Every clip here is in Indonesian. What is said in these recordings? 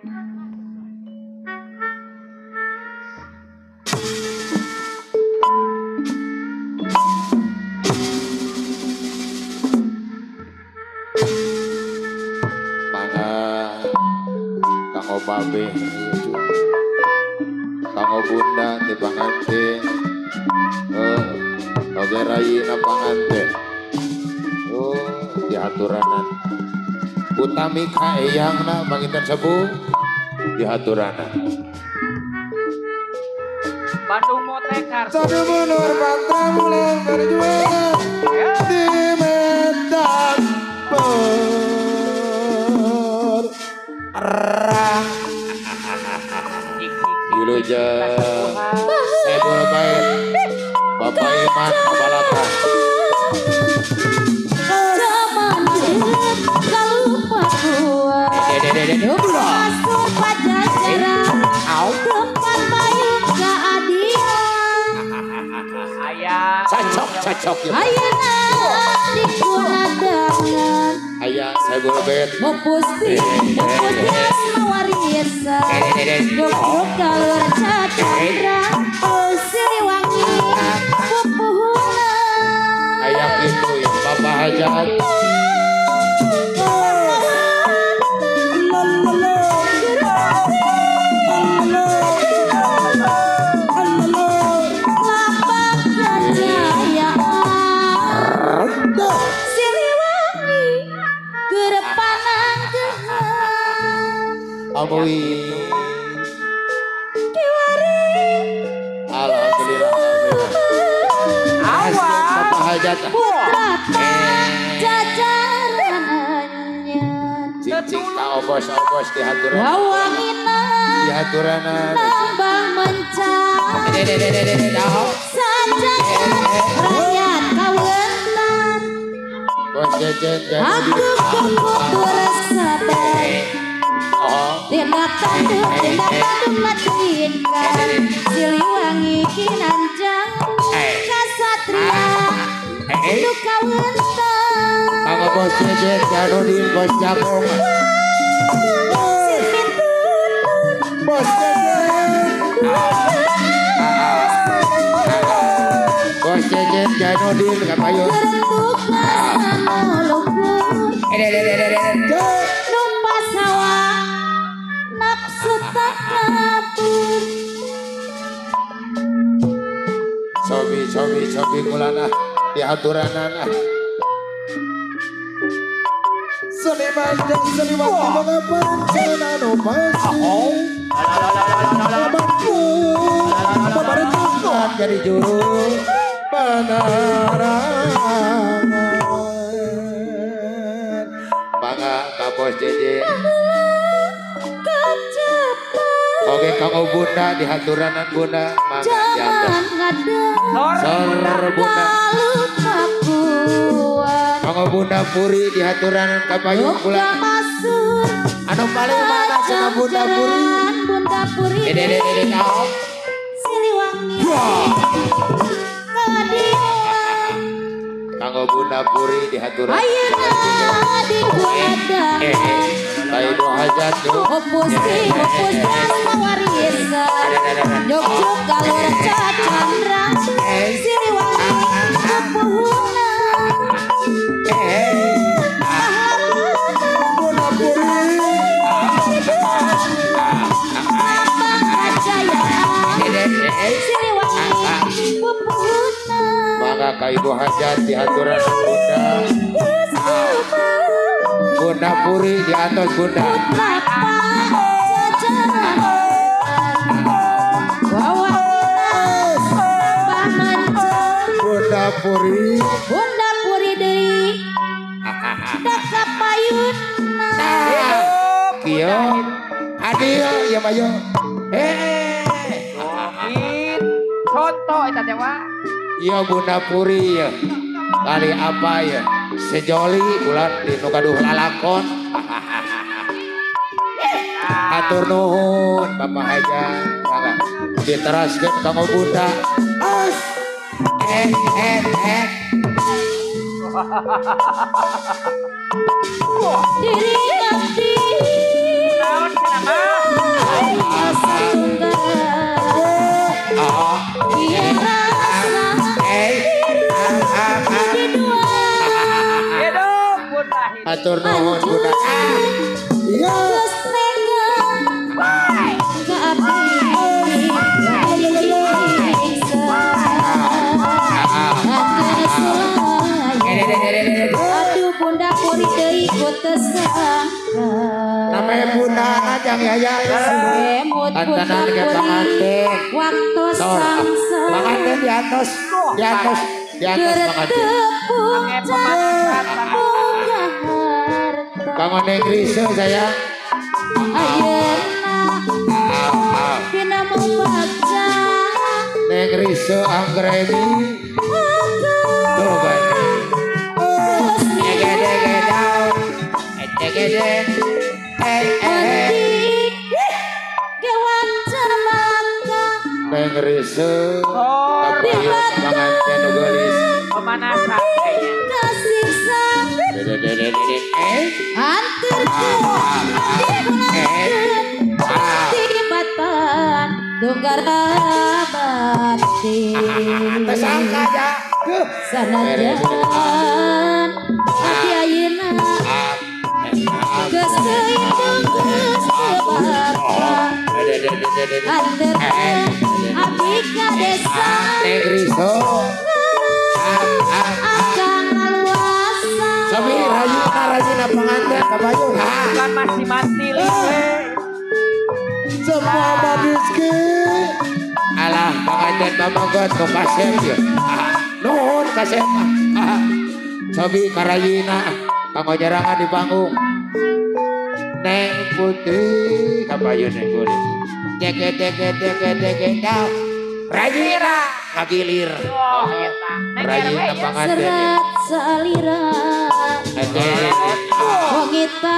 Kanggo babe kanggo bunda di pangantin oge rayina pangantin diaturanan utami ka eyangna panginten sepuh diaturanan Bandung Motekar Sadu munur patra mulai berjuang di medan perang Iluja Sebul baik Bapak Iman Abalaka Zaman kalau Papua masuk Pajajaran depan payung keadilan cocok ya Ayeuna dikunadangan Ayah Sebul baik Mupus mawarisan Yuk galur cacandra Siliwangi pupuhuna Ayah itu ya Bapak Hajat Amui Alhamdulillah Awal Bapak Hajat jajaran anyar Cicing ka obos-obos di haturan wawangina di haturan nambah mencang saja rakyat kawentan bos jejen aku kumpul bersabar tindak tanduk matinkan Siliwangi kinanjang kasatria untuk kawentan Kanggo bos jejen Janudin bos Jagong bos jejen bos jejen Janudin kapayun berembuk nama lumpur numpas hawa nafsu tak kabur Sobi kulana di haturanan Seniman dan seniman mengapain senano pasti Bapak jadi juru penerangan Bangga kapos jejen Oke Kanggo bunda di haturanan bunda mangga jangan ngadeng Sor bunda kapuan Kanggo bunda puri di haturanan kapayung pulang masuk anu paling mana sama bunda puri Dede kau Siliwangi kadiuan Kanggo bunda puri di haturanan ayeuna dikuadang Kaido hajat tuh Opus mawarisan Yuk galur cacandra Siliwangi pupuhuna bunda puri Lambang kejayaan Siliwangi pupuhuna maka kaido hajat di haturanan bunda Bunda puri di atas bunda Bunda puri Bunda puri deui dak payun Kiyo Adio ya mayo Contoh eta teh wa Iya bunda puri ya kali apa ya sejoli bulan di nugaduh lalakon atur nuhun Bapak Haja diteraskeun kanggo bunda diri abdi naon cenah Matur nuhun Bunda. Iya. Geus nengah ka abdi aduh Bunda puri deui ku teu sangka Namanya Bunda ajang ya. emut Antanan ke Bunda panganten. waktu samsa Panganten di atas panganten. gertepung bunga harta Bangun negeri saya. ayeuna dina membaca Negeri anggreni. Tuh kan. Negeri panganten nugelis. Pemanasan kayaknya. kasiksa tibatan tunggara batin Tersangka aja. sanajan hati ayeuna geus teuing geus sebarkan anteureun abdi ka desa Negeri akan ngaluasa Sabi rajina panganten kabayun. Kan masih mati lih. Semua babiski. Alah panganten mamagot ke kasep ya. Nuhun kasep. Sabi karayina kanggo jarangan di panggung. Neng putih kabayun neng putih. Dek daw. Rajina ngagilir. Oh, kita. Rajina panganten. serat salira wongita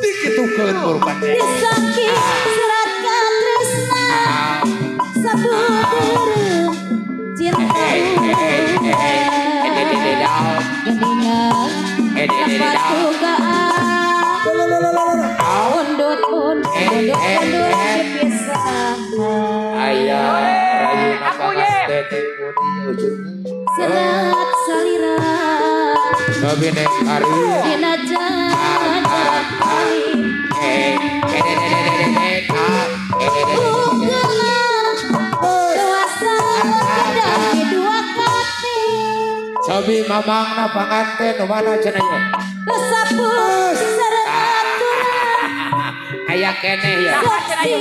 Dikitukeun kurban. disaki serat katresna sabudeureuh cinta geningan patugaan undut dipisah Ayah rajina Aku ye. panganten putih ujungnya. serat salira Sabi neng hari. dina jalan dewasa tidak dua kati Sabi mamangna panganten mana cenanya. kesaput seraturan Aya keneh ya. Neng seksi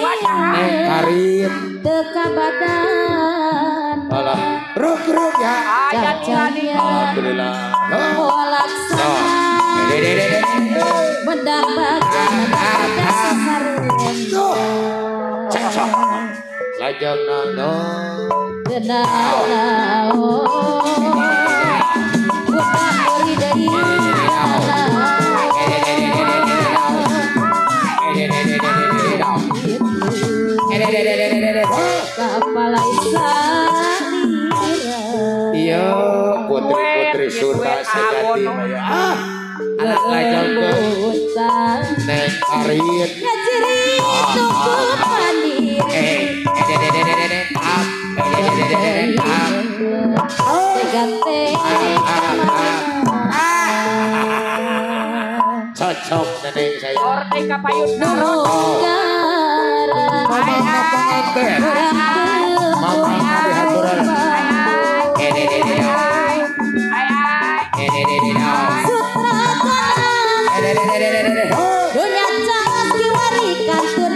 karim. teka badan Alah ruk ya. cacanya Alhamdulillah. walaksana mendang bagian ada sarung Cocok. Lajang nano. kenal bukan uri dari kepala salira Iya putri Sunda sejati maya. Anak lajang ke bukan neng karim. ngajiri tunggu mandiri tegante Cocok neneng saya. Orti kapayun nunggara Mamangna panganten. Mamangna dihaturan. dunia cangas kiwari kantun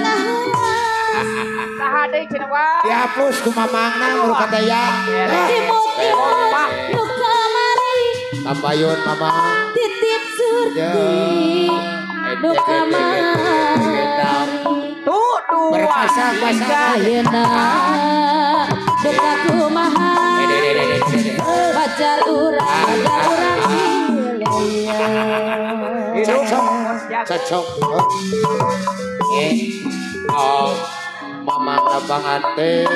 Sahade cenah Dihapus ku mamangna urut kadaya. timut nu kamari Kabayun mamang. titip surti nu kamari tuh dua. Berpasang-pasang. ayeuna duka kumaha bacar urang Cocok. Oh, mamang panganten.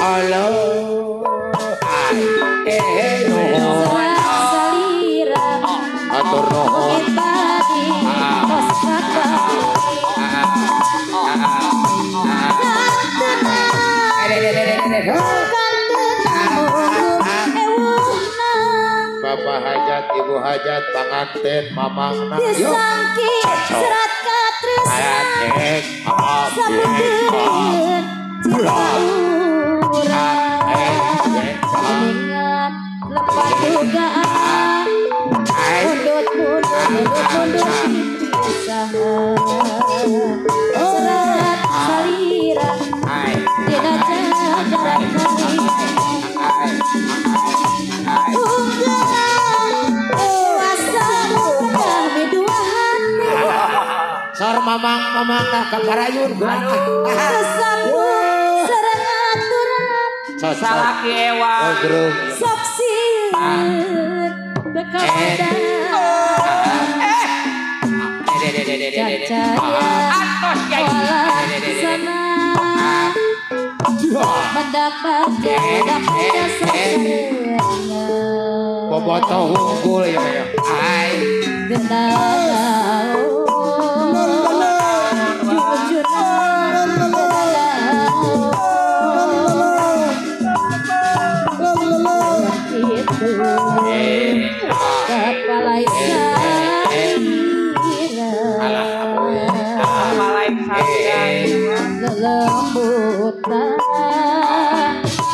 Halo. bapak hajat ibu hajat panganten mamangna disangki serat katresnan ayat sabudeun cinta urang dengan lepas dugaan mundur pisahan serat salira dina jadaran sor mamang nah kaparayun kesambung serang aturan salaki ewa sok sieun bekawadan cacaya walaksana mendapat bobotoh unggul ya ai lelembutan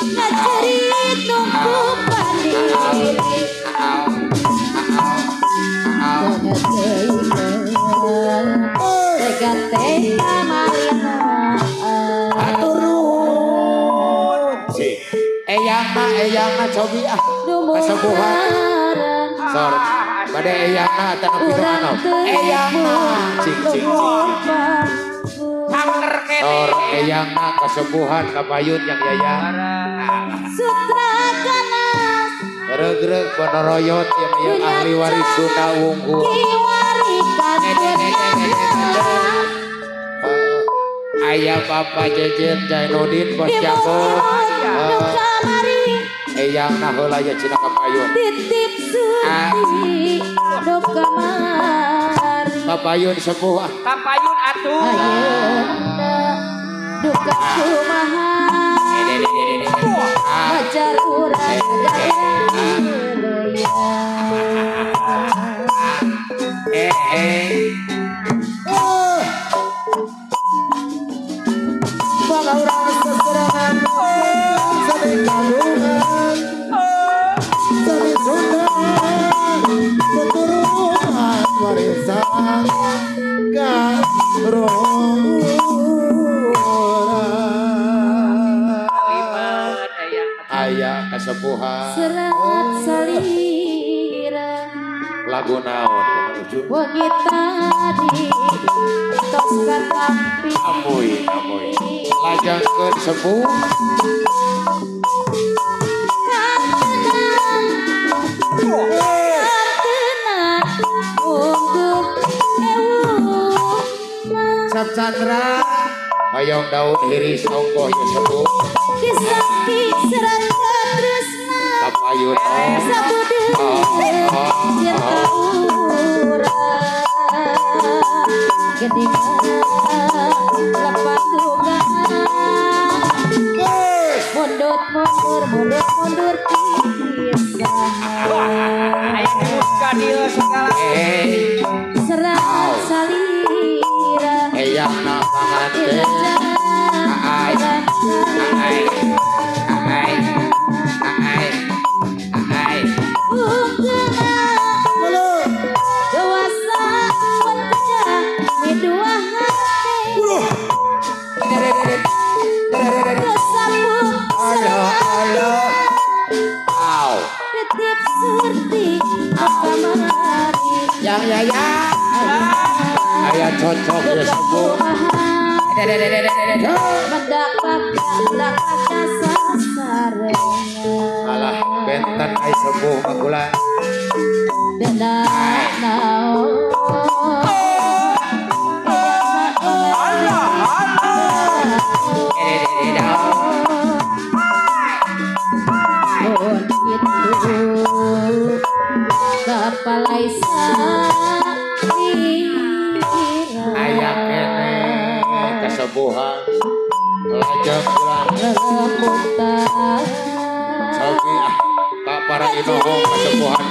ngacerit nunggu pandiri tega marina turun si eyangna cobi kesembuhan sor pada eyangna tanah pidana eyangna cing sor eyangna kesembuhan kapayun yang yaya sutra ganas regreg penoroyot yang ahli waris Sunda unggul kiwarikan ayah bapak jejen Jainuddin bos jago eyangna heula ya cina kapayun titip suci kamari kapayun sepuh kapayun atuh ayeuna duka kumaha ajar urang Bala urang seserangan sami kalungan sami Sunda keturunan warisan ayah kesepuhan serat salira lagu naon wengi tadi tos katampi amoy lajangkeun sepuh kantenan untuk ewu Sab Chandra hoyong daun iris ongkoh ya sepuh disakti serat katresna kapayun sabudeun cinta urang gedingan lepas dugaan mundur pisahan aya muska dieu segala serat salira eyangna panganten yang yaya ayah cocok ya sepuh mendapat sasaran alah benten ay sepuh magulan ayah kene kesepuhan lajang bulan sabi kak para inohong kesembuhan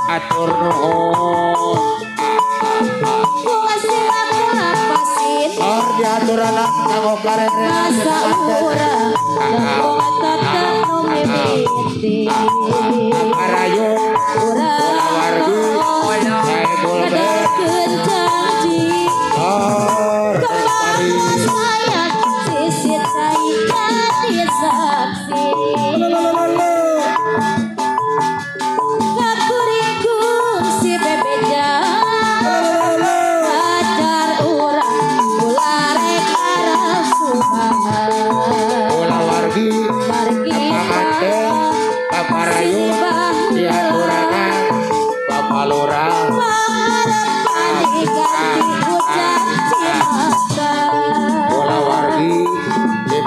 atur nuhun diatur anak kanggo karene Arayu wargi saya boleh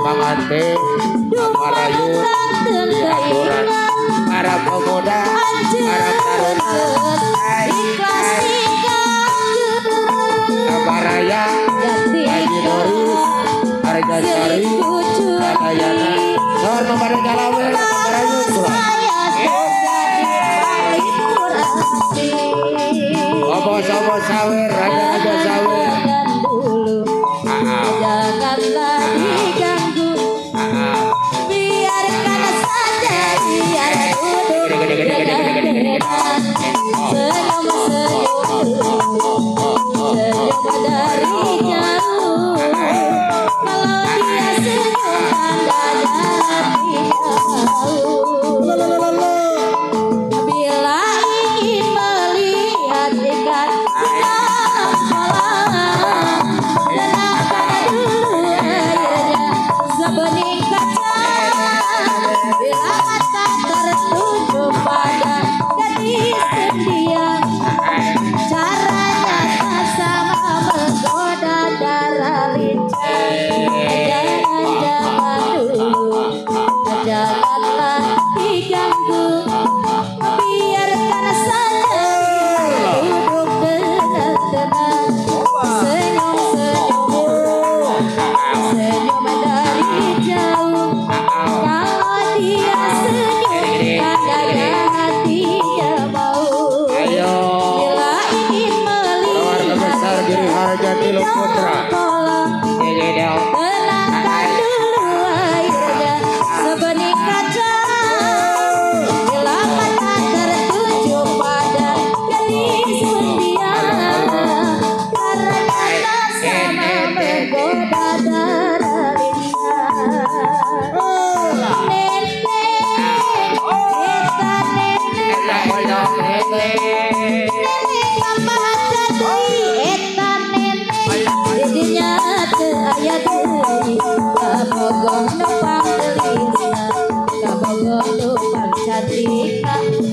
Pangante Marayu diaturan para pemuda para taruna Kabaraya Haji Doris Harga Sari Radayana Sor Memare Kalawe Marayu Obo Sobo Sawer Raja Raja Sawer janganlah diganggu biarkan saja dia duduk dengan senyum dari jauh kalau dia senyum tandanya dia mau bila ingin melihat ikan dalam kolam sebening kaca bila mata tertuju pada gadis pendiam caranya tak sama menggoda darah licin jangan dulu janganlah diganggu biarkan saja duduk dengan tenang senyum dari jauh kalau dia senyum tandanya hatinya mau bila ingin melihat kolam tenangkan dulu airnya sebening kaca bila mata tertuju pada gadis pendiam karena tak sama menggoda darah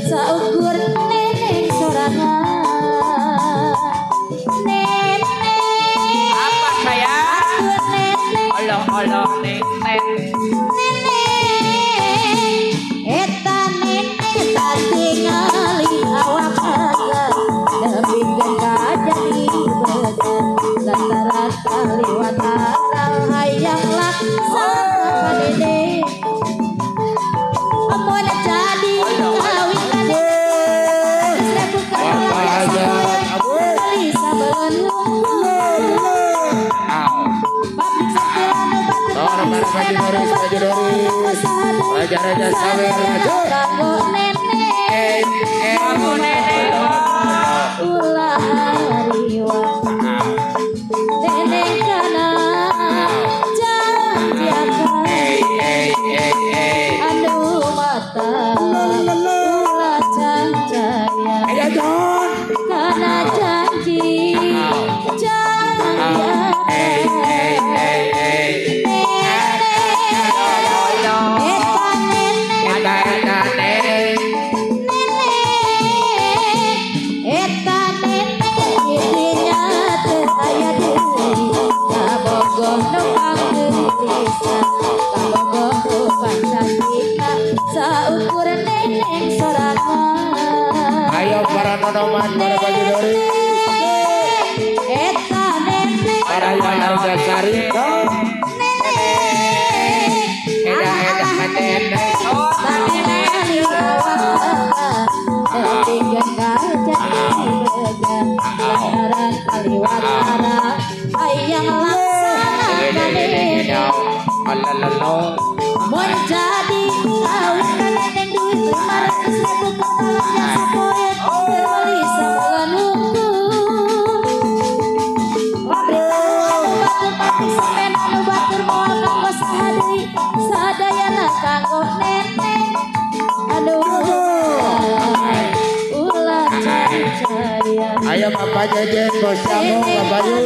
saukur neneng sorangan neneng Apa sayang? neneng Allah neneng eta neneng tak tingali awak agan demi jadi badan lantaran kaliwat aral hayang laksa padede amun jadi kawin kade kali sabeun Raja-raja sawer kanggo nenek Kamu neneng ulah hariwang neneng kana janjiakan anu mata ulah cancaya kana janji janjiakan Alalala. Mun jadi kawin ka neneng duit 500.000 kepala jasa poin berbeli sebulan nunggu. Pabrik anu batur pabrik semen anu batur moal kanggo saha deui sadayana kanggo neneng. Aduh ulah jaya. Ayo Bapak Jejen, Bos Jago, Bapak Yu.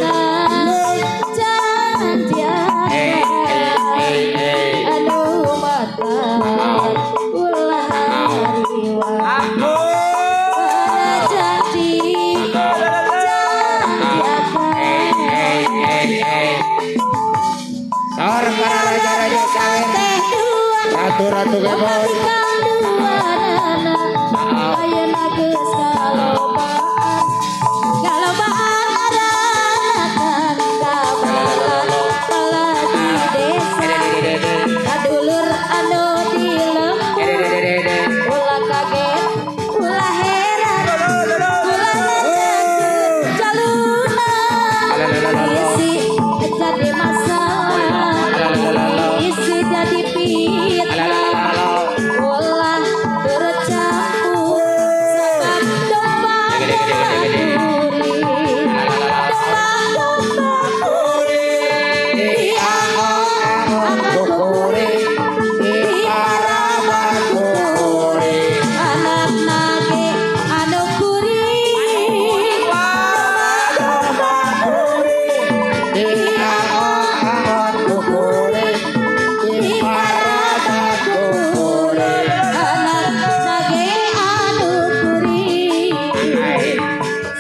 Aduh mata ulah hariwa pada janji Sahur para raja-raja kawin. Ratu-ratu kemon. ayeuna geus kalobaan aranakan kabalan palagi desa kadulur anu di lembur ulah kaget ulah heran ulah nyakeun jaluna isi jadi masalah isi jadi fitnah ulah bercampur sebab domba-domba kuring Diangon-angon kukuring, diparaman kukuring. anak nage anu kuring Diangon-angon kukuring, diparaman kukuring. anak nage anu kuring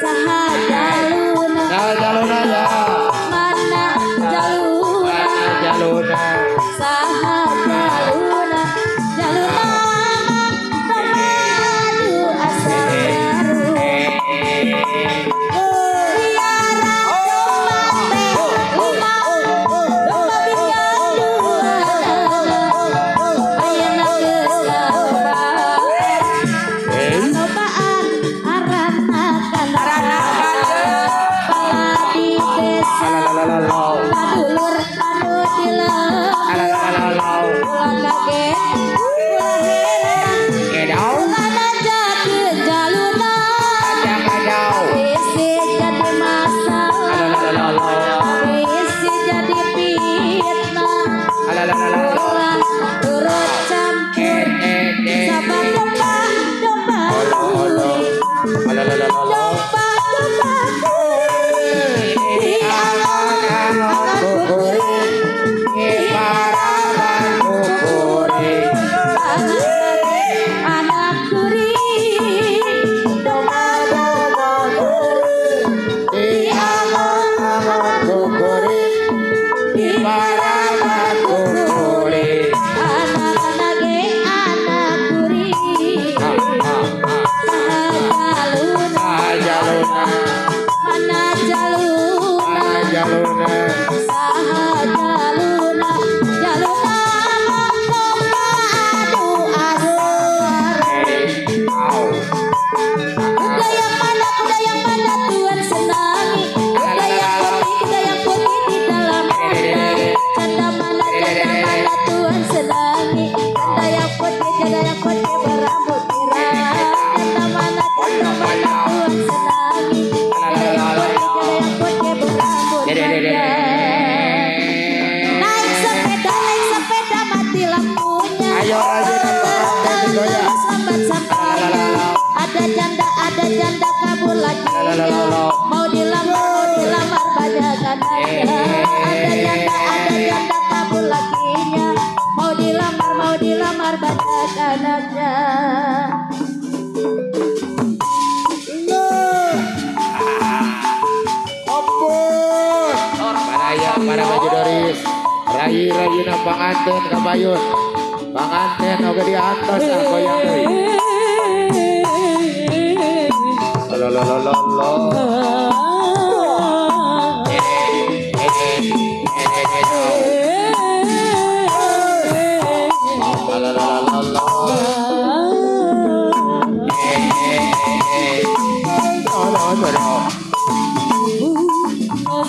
saha jaluna Jaluna ya, mana jaluna jaluna. saha jaluna nomadu asal baru biara domba bingkang ayeuna geus kalobaan aranakan pala di desa kadulur anu di lembur ulah kaget ulah heran ulah najakeun jaluna isi jadi masalah isi jadi fitnah ulah turut campur sabab domba-domba kuring domba-domba kuring diangon-angon kukuring Diparaman kukuring. anak kuring domba-domba kuring Diangon-angon kukuring, diparaman kukuring. anak nage anak kuring jaluna Jaluna, mana jaluna jaluna. saha jaluna jaluna domba adu asar kuda yang mana Tuhan senangi kuda yang putih di dalam kandang canda mana Tuhan senangi canda yang putih berambut pirang canda mana Tuhan senangi canda yang putih berambut pirang naik sepeda mati lampunya Ayo rajin apa goyang. sambat sampainya ada janda kabur lagi mau dilamar banyak anaknya ada janda kabur lakinya mau dilamar banyak anaknya Para baju Doris, rayi-rayina panganten kabayun, panganten oke diantos aku yang deui. Lololololo.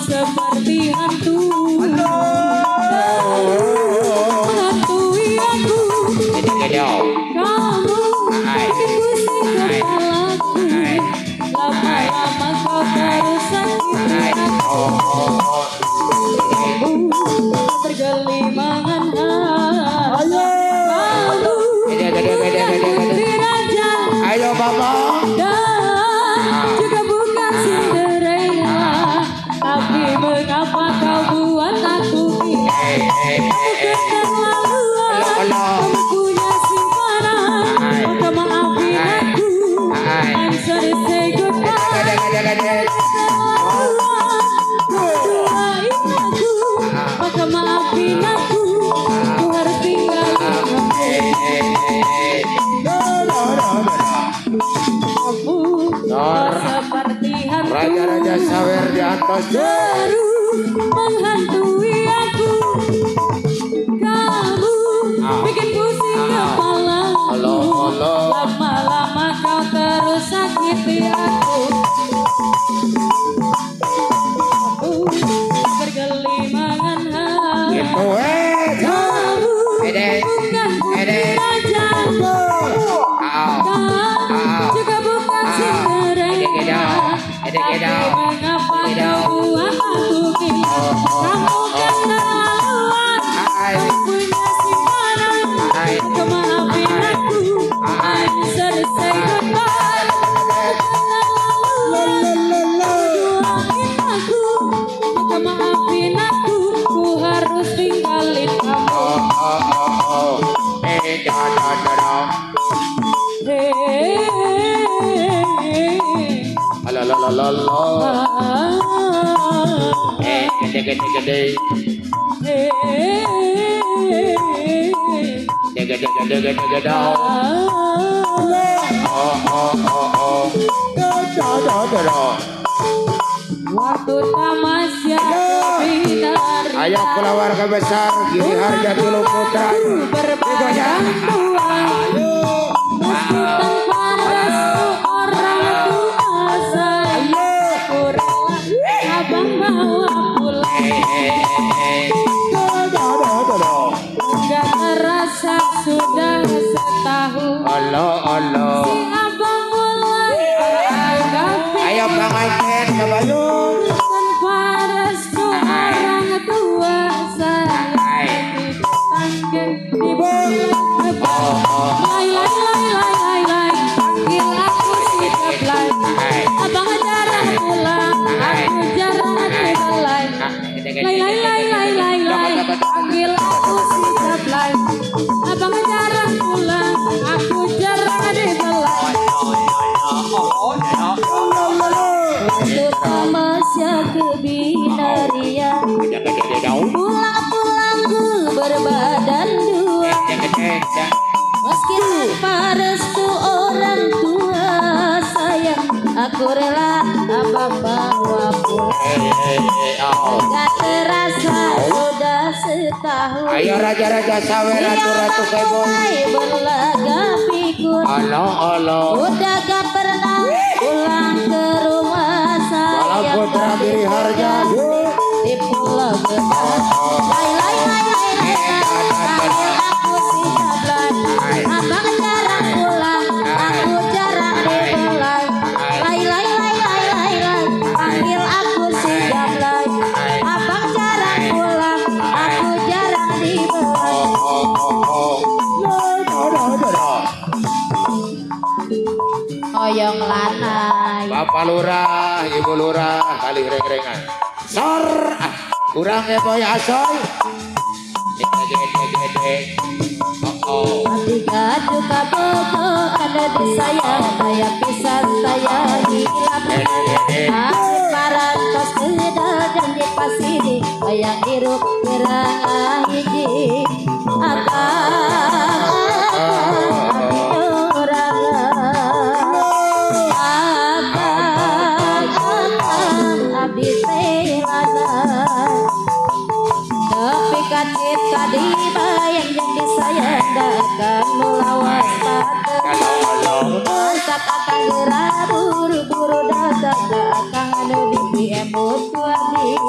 seperti hantu ku harus tinggal kamu seperti hantu Raja-raja sawer di atas baru menghantui aku. Kamu bikin pusing kepalaku. Lama-lama kau terus sakiti aku. Bergelimangan hati. Itu Kamu bukan putri raja. Kau juga bukan Cinderella. Tapi mengapa kau buat aku gila? Kamu kan keterlaluan. Kau punya simpanan. Kau maafin aku. I'm sorry say goodbye. Keterlaluan. Duain aku. Kau maafin aku. Ku harus tinggalin kamu. Gede. Waktu tamasya binar. Ayo keluarga besar Giri Harja Dulu Putra. Berbadan tua. Meski tanpa restu orang tua saya. Ku rela abang bawa pulang. Enggak terasa sudah setahun. Allah. Si abang mulai anggapi. Ayo pengantin kebayung. Tanpa restu orang tua saya. Dipanggil di bulan depan. Lai. Panggil aku si Keblai. Abang jarang pulang. Aku jarang dibelai. Lai. Panggil aku si Keblai. Abang jarang pulang. Aku jarang dibelai. Waktu tamasya ke Binaria. Pulang-pulang ku berbadan dua. Meski tanpa restu orang tua sayang, aku rela abang bawa pulang. Gak terasa sudah setahun. Ayo raja-raja sawer ratu-ratu kebon. Mulai berlaga pikun. Allah. Udah gak pernah pulang ke rumah saya. Malam putra Giri Harja. Di pulau besar. Lai. Aku si Keblai. Abang jarang pulang. Aku jarang dibelai. Lai. Panggil aku si Keblai. Abang jarang pulang. Aku jarang dibelai. Oyong lanai. Bapak lurah, ibu lurah, kali reng-rengan. Sor, kurang ya boy asoy. Gede. Hati gaduh kabogo ada di saya pisan saya hilang. Aku parantos kedal dan di pasidi ayang iruk gerang hiji. Abdi telana. Tapi kacit tadi bayang yang disayang akan melawas patah. Masak akan gerak buru-buru datang gak akan anu di emut kuadi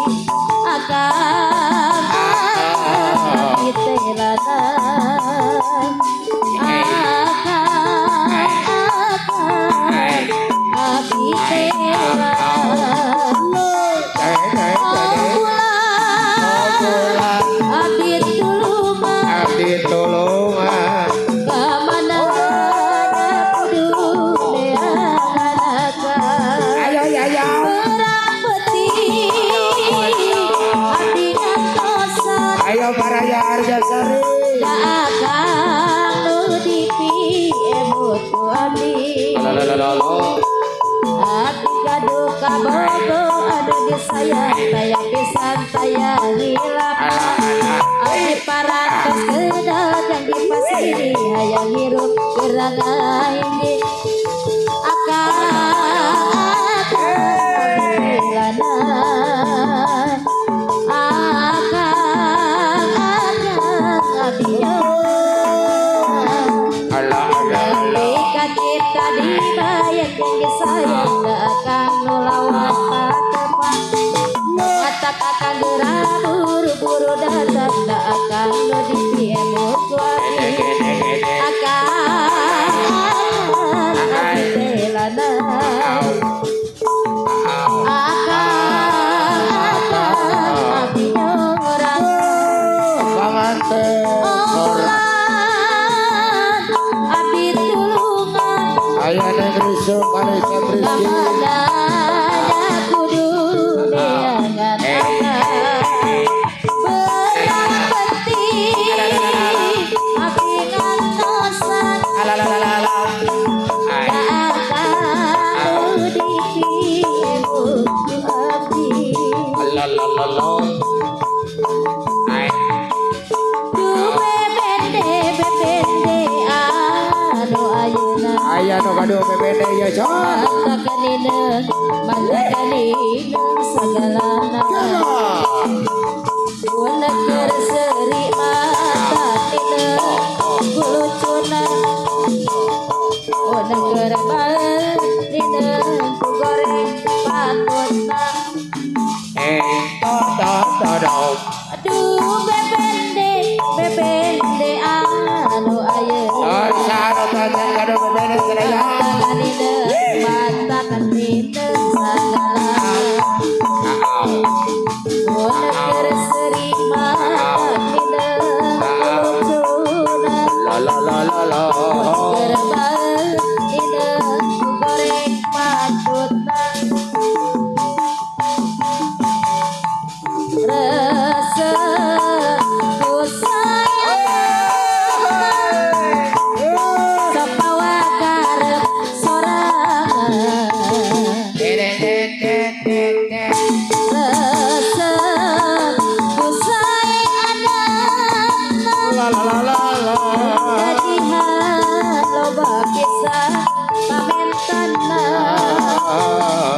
akan abdi telana. Abdi telana. Abdi tulungan. Kemana kudu leangan. Ayo. Perang peti abdi antosan. Ayo Baraya Arjasari. Gak akan nu dipi emut ku abdi. Lalalala. Abdi gaduh kabogo adu disayang taya pisan taya hilap abdi parantos kedat yang dipasiri hayang hirup gerangan ini akan abdi kita dibayang tinggi sayang gak akan nulawas patepan matak akan gerak buru-buru datang gak akan lo dipiemut wani akan abdi telana akan abdi nyorang Panganten abdi tulungan aya negeri sok anu ikan rezeki ada kudu deangan benang peti abdi ngantosan gak akan dipiemut abdi bebende anu ayeuna aya nu gaduh bebede ya sok Mantakanina sagalana Gunaker seri matatina Gulucuna Gunaker balina Kugoreng patutna Aduh bebende anu ayeuna anu tanya gaduh bebede sadaya Mantakanina sagalana Gunaker seri matatina Gulucuna Gerbal ina goreng patutna rasa ku sayang sapawa karep sorangan rasa ku sayang anak Kadihan loba pisah pamentana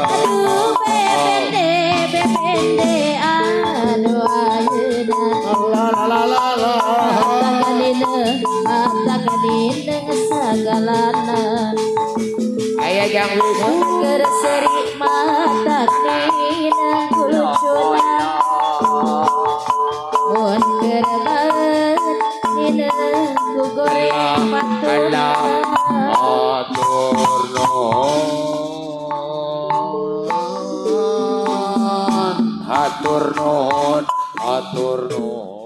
Aduh bebende anu ayeuna Matakanina sagalana aya yang bisa Keur seri matakanina gulucuna Mun keur banget dina ku goreng patutna hatur nuhun